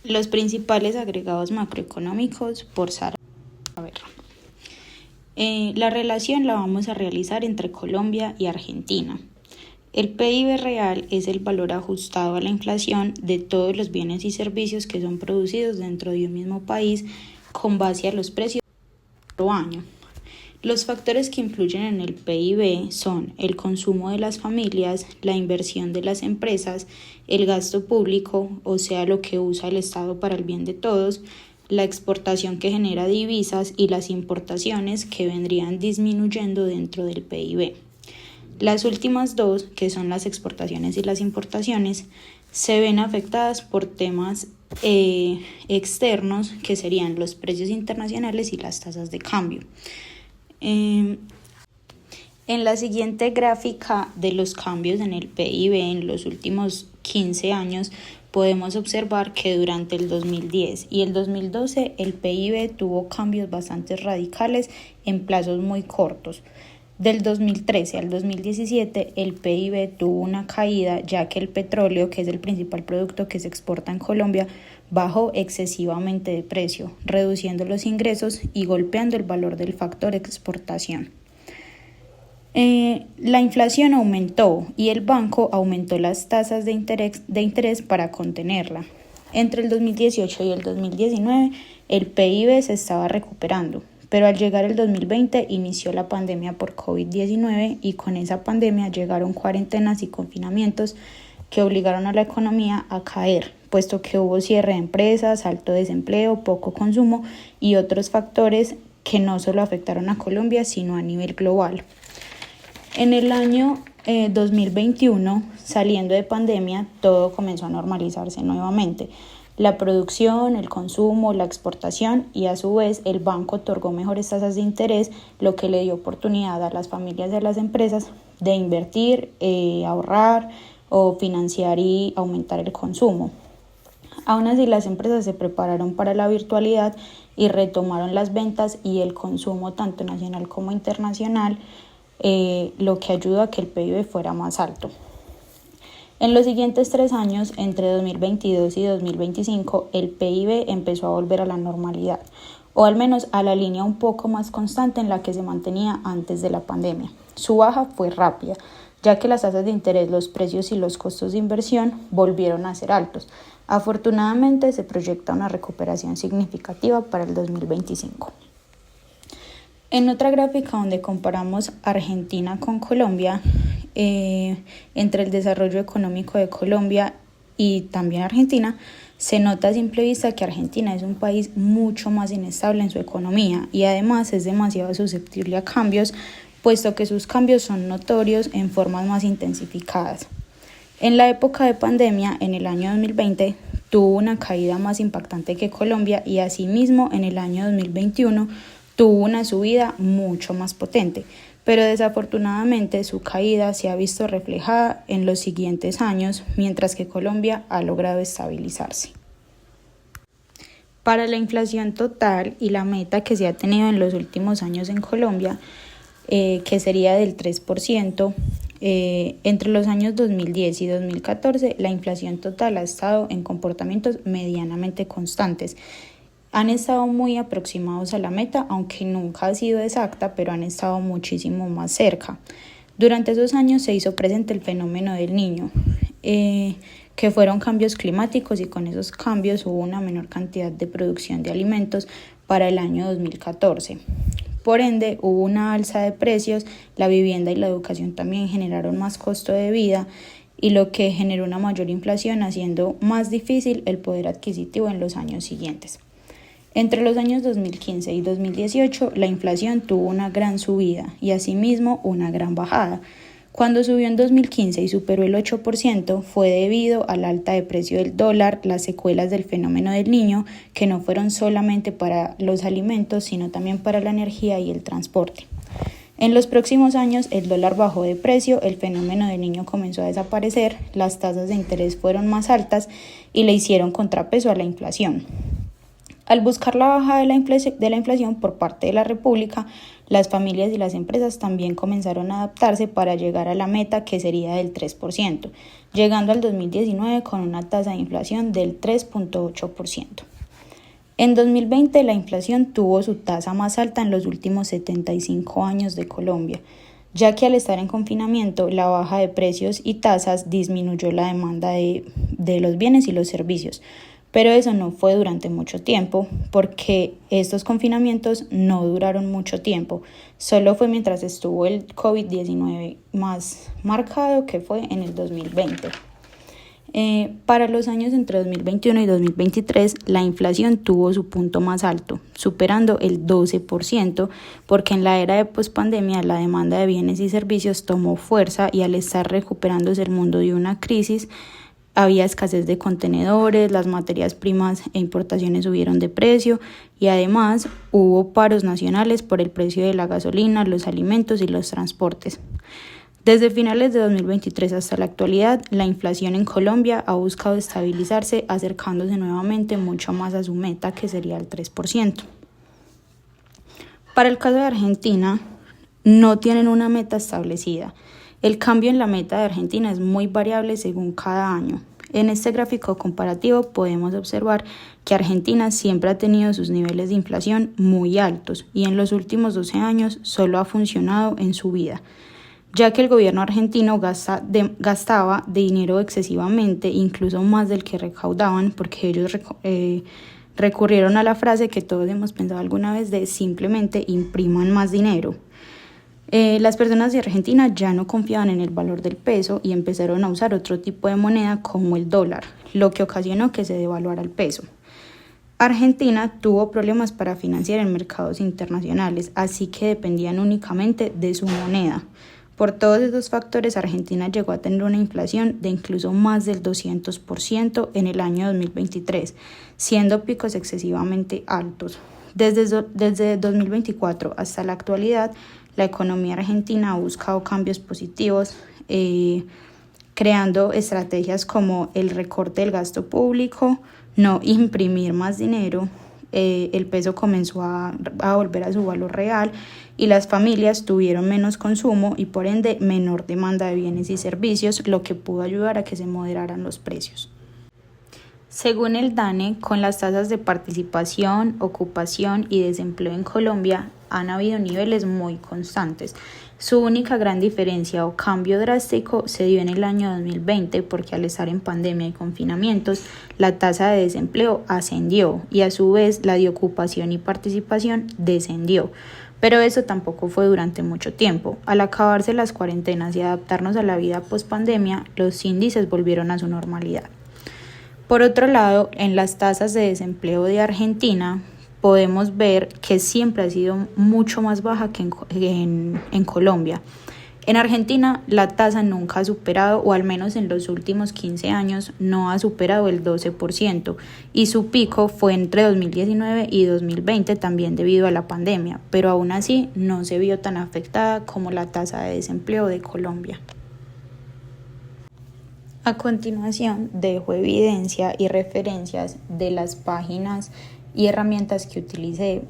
Los principales agregados macroeconómicos por Sara. La relación la vamos a realizar entre Colombia y Argentina. El PIB real es el valor ajustado a la inflación de todos los bienes y servicios que son producidos dentro de un mismo país con base a los precios por año. Los factores que influyen en el PIB son el consumo de las familias, la inversión de las empresas, el gasto público, o sea, lo que usa el Estado para el bien de todos, la exportación que genera divisas y las importaciones que vendrían disminuyendo dentro del PIB. Las últimas dos, que son las exportaciones y las importaciones, se ven afectadas por temas externos que serían los precios internacionales y las tasas de cambio. En la siguiente gráfica de los cambios en el PIB en los últimos 15 años podemos observar que durante el 2010 y el 2012 el PIB tuvo cambios bastante radicales en plazos muy cortos. Del 2013 al 2017 el PIB tuvo una caída ya que el petróleo, que es el principal producto que se exporta en Colombia, bajó excesivamente de precio, reduciendo los ingresos y golpeando el valor del factor exportación. La inflación aumentó y el banco aumentó las tasas de interés para contenerla. Entre el 2018 y el 2019 el PIB se estaba recuperando, pero al llegar el 2020 inició la pandemia por COVID-19 y con esa pandemia llegaron cuarentenas y confinamientos que obligaron a la economía a caer, puesto que hubo cierre de empresas, alto desempleo, poco consumo y otros factores que no solo afectaron a Colombia, sino a nivel global. En el año 2021, saliendo de pandemia, todo comenzó a normalizarse nuevamente. La producción, el consumo, la exportación y a su vez el banco otorgó mejores tasas de interés, lo que le dio oportunidad a las familias y a las empresas de invertir, ahorrar o financiar y aumentar el consumo. Aún así, las empresas se prepararon para la virtualidad y retomaron las ventas y el consumo tanto nacional como internacional, lo que ayudó a que el PIB fuera más alto. En los siguientes 3 años, entre 2022 y 2025, el PIB empezó a volver a la normalidad, o al menos a la línea un poco más constante en la que se mantenía antes de la pandemia. Su baja fue rápida, ya que las tasas de interés, los precios y los costos de inversión volvieron a ser altos. Afortunadamente, se proyecta una recuperación significativa para el 2025. En otra gráfica donde comparamos Argentina con Colombia, entre el desarrollo económico de Colombia y también Argentina, se nota a simple vista que Argentina es un país mucho más inestable en su economía y además es demasiado susceptible a cambios, puesto que sus cambios son notorios en formas más intensificadas. En la época de pandemia, en el año 2020, tuvo una caída más impactante que Colombia y asimismo en el año 2021 tuvo una subida mucho más potente, pero desafortunadamente su caída se ha visto reflejada en los siguientes años, mientras que Colombia ha logrado estabilizarse. Para la inflación total y la meta que se ha tenido en los últimos años en Colombia, que sería del 3%, entre los años 2010 y 2014, la inflación total ha estado en comportamientos medianamente constantes. Han estado muy aproximados a la meta, aunque nunca ha sido exacta, pero han estado muchísimo más cerca. Durante esos años se hizo presente el fenómeno del Niño, que fueron cambios climáticos y con esos cambios hubo una menor cantidad de producción de alimentos para el año 2014. Por ende, hubo una alza de precios, la vivienda y la educación también generaron más costo de vida y lo que generó una mayor inflación, haciendo más difícil el poder adquisitivo en los años siguientes. Entre los años 2015 y 2018, la inflación tuvo una gran subida y asimismo una gran bajada. Cuando subió en 2015 y superó el 8%, fue debido al alta de precio del dólar, las secuelas del fenómeno del Niño, que no fueron solamente para los alimentos, sino también para la energía y el transporte. En los próximos años, el dólar bajó de precio, el fenómeno del Niño comenzó a desaparecer, las tasas de interés fueron más altas y le hicieron contrapeso a la inflación. Al buscar la baja de la inflación por parte de la República, las familias y las empresas también comenzaron a adaptarse para llegar a la meta que sería del 3%, llegando al 2019 con una tasa de inflación del 3,8%. En 2020 la inflación tuvo su tasa más alta en los últimos 75 años de Colombia, ya que al estar en confinamiento la baja de precios y tasas disminuyó la demanda de los bienes y los servicios. Pero eso no fue durante mucho tiempo, porque estos confinamientos no duraron mucho tiempo. Solo fue mientras estuvo el COVID-19 más marcado, que fue en el 2020. Para los años entre 2021 y 2023, la inflación tuvo su punto más alto, superando el 12%, porque en la era de pospandemia la demanda de bienes y servicios tomó fuerza y al estar recuperándose el mundo de una crisis, había escasez de contenedores, las materias primas e importaciones subieron de precio y además hubo paros nacionales por el precio de la gasolina, los alimentos y los transportes. Desde finales de 2023 hasta la actualidad, la inflación en Colombia ha buscado estabilizarse, acercándose nuevamente mucho más a su meta, que sería el 3%. Para el caso de Argentina, no tienen una meta establecida. El cambio en la meta de Argentina es muy variable según cada año. En este gráfico comparativo podemos observar que Argentina siempre ha tenido sus niveles de inflación muy altos y en los últimos 12 años solo ha funcionado en subida, ya que el gobierno argentino gastaba dinero excesivamente, incluso más del que recaudaban, porque ellos recurrieron a la frase que todos hemos pensado alguna vez de simplemente impriman más dinero. Las personas de Argentina ya no confiaban en el valor del peso y empezaron a usar otro tipo de moneda como el dólar, lo que ocasionó que se devaluara el peso. Argentina tuvo problemas para financiar en mercados internacionales, así que dependían únicamente de su moneda. Por todos esos factores, Argentina llegó a tener una inflación de incluso más del 200% en el año 2023, siendo picos excesivamente altos. Desde 2024 hasta la actualidad, la economía argentina ha buscado cambios positivos, creando estrategias como el recorte del gasto público, no imprimir más dinero, el peso comenzó a volver a su valor real y las familias tuvieron menos consumo y por ende menor demanda de bienes y servicios, lo que pudo ayudar a que se moderaran los precios. Según el DANE, con las tasas de participación, ocupación y desempleo en Colombia han habido niveles muy constantes. Su única gran diferencia o cambio drástico se dio en el año 2020 porque al estar en pandemia y confinamientos, la tasa de desempleo ascendió y a su vez la de ocupación y participación descendió. Pero eso tampoco fue durante mucho tiempo. Al acabarse las cuarentenas y adaptarnos a la vida post-pandemia, los índices volvieron a su normalidad. Por otro lado, en las tasas de desempleo de Argentina, podemos ver que siempre ha sido mucho más baja que en Colombia. En Argentina, la tasa nunca ha superado, o al menos en los últimos 15 años, no ha superado el 12%, y su pico fue entre 2019 y 2020 también debido a la pandemia, pero aún así no se vio tan afectada como la tasa de desempleo de Colombia. A continuación, dejo evidencia y referencias de las páginas y herramientas que utilicé